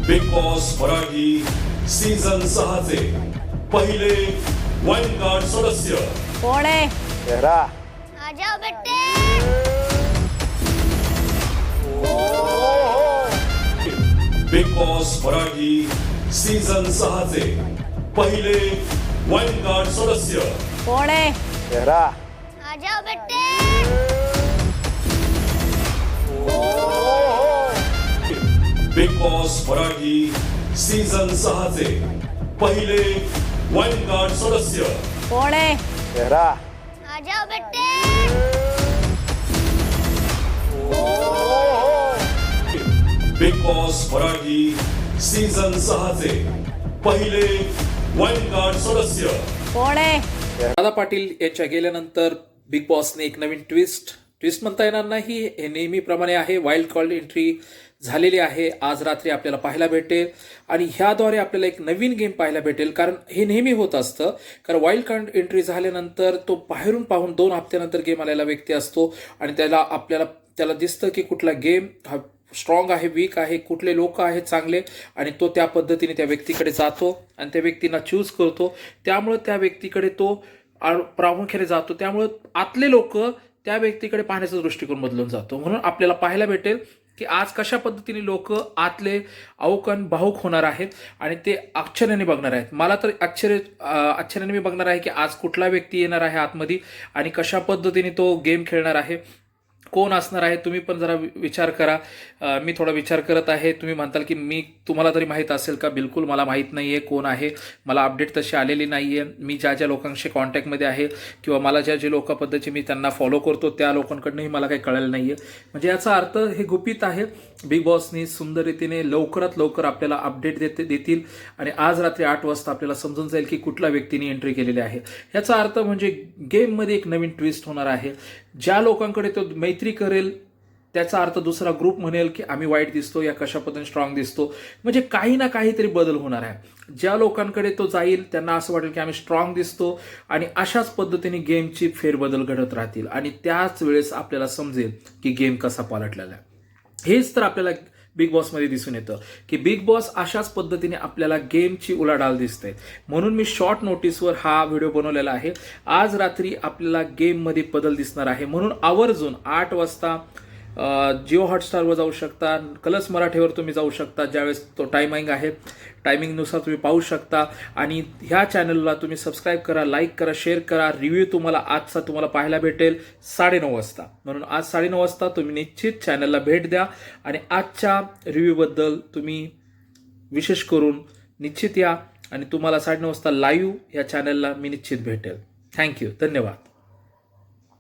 Big boss Marathi season 6 चे पहिले wild card सदस्य कोण आहे? चेहरा आ जाओ बेटे। बिग बॉस मराठी सीझन 6 चे पहिले वाईल्ड कार्ड सदस्य कोण आहे? चेहरा आ जाओ बेटे। बिग बॉस मराठी सीझन 6 चे पहिले वाईल्ड कार्ड सदस्य कोण आहे? चेहरा आ जाओ बेटे। बिग बॉस मराठी सीझन 6 चे पहिले वाईल्ड कार्ड सदस्य कोण आहे? दादा पाटील यांच्या गेल्यानंतर बिग बॉसने एक नवीन ट्विस्ट म्हणता येणार नाही, हे नेहमीप्रमाणे आहे. वाईल्ड कार्ड एंट्री झालेली आहे, आज रात्री आपल्याला पाहायला भेटेल आणि ह्याद्वारे आपल्याला एक नवीन गेम पाहायला भेटेल. कारण हे नेहमी होत असतं, कारण वाईल्ड कार्ड एंट्री झाल्यानंतर तो बाहेरून पाहून 2 हफ्त्यानंतर गेम आलेला व्यक्ती असतो आणि त्याला दिसतं की कुठला गेम हा स्ट्रॉंग आहे, वीक आहे, कुठले लोक आहेत चांगले, आणि तो त्या पद्धतीने त्या व्यक्तीकडे जातो आणि त्या व्यक्तींना चूज करतो. त्यामुळं त्या व्यक्तीकडे तो प्रामुख्याने जातो. त्यामुळं आतले लोक त्या व्यक्तीकडे पाहण्याचा दृष्टिकोन बदलून जातो. म्हणून आपल्याला पाहायला भेटेल की आज कशा पद्धतीने लोक आतले भावुक होणार आहेत आणि ते आश्चर्याने बघणार आहेत. मला तर आश्चर्याने मी बघणार आहे की आज कुठला व्यक्ती येणार आहे आतमध्ये आणि कशा पद्धतीने तो गेम खेळणार आहे, कोण असणार आहे. तुम्ही पण जरा विचार करा. मी थोडा विचार करत आहे. तुम्ही म्हणताल की तुम्हाला तरी माहीत असेल का? बिलकुल मला माहीत नाही आहे कोण आहे. मला अपडेट तशी आलेली नाही आहे. मी ज्या लोकांशी कॉन्टॅक्टमध्ये आहे किंवा मला जे लोक पद्धतीचे मी त्यांना फॉलो करतो त्या लोकांकडनंही मला काही कळलं नाही आहे. म्हणजे याचा अर्थ हे गुपित आहे. बिग बॉसनी सुंदर रीतीने लवकरात लवकर आपल्याला अपडेट देतील आणि आज रात्री 8 वाजता आपल्याला समजून जाईल की कुठल्या व्यक्तीने एंट्री केलेली आहे. याचा अर्थ म्हणजे गेममध्ये एक नवीन ट्विस्ट होणार आहे. ज्या लोकांकडे तो मैत्री करेल त्याचा अर्थ दुसरा ग्रुप म्हणेल की आम्ही वाईट दिसतो या कशा पद्धतीने स्ट्रॉंग दिसतो. म्हणजे काही ना काहीतरी बदल होणार आहे. ज्या लोकांकडे तो जाईल त्यांना असं वाटेल की आम्ही स्ट्रॉंग दिसतो आणि अशाच पद्धतीने गेमची फेरबदल घडत राहतील आणि त्याच वेळेस आपल्याला समजेल की गेम कसा पालटलेला आहे. हेच तर आपल्याला बिग बॉसमध्ये दिसून येतं की बिग बॉस अशाच पद्धतीने आपल्याला गेमची उलाढाल दिसते. म्हणून मी शॉर्ट नोटीसवर हा व्हिडिओ बनवलेला आहे. आज रात्री आपल्याला गेममध्ये बदल दिसणार आहे. म्हणून आवर्जून 8 वाजता जिओ हॉटस्टारवर जाऊ शकता, कलर्स मराठीवर तुम्ही जाऊ शकता, ज्यावेळेस तो टायमिंग आहे टायमिंगनुसार तुम्ही पाहू शकता. आणि ह्या चॅनलला तुम्ही सबस्क्राईब करा, लाईक करा, शेअर करा. रिव्ह्यू आजचा तुम्हाला पाहायला भेटेल 9:30 वाजता. म्हणून आज 9:30 वाजता तुम्ही निश्चित चॅनलला भेट द्या आणि आजच्या रिव्ह्यूबद्दल तुम्ही विशेष करून निश्चित या आणि तुम्हाला 9:30 वाजता लाईव्ह या चॅनलला मी निश्चित भेटेल. थँक्यू, धन्यवाद.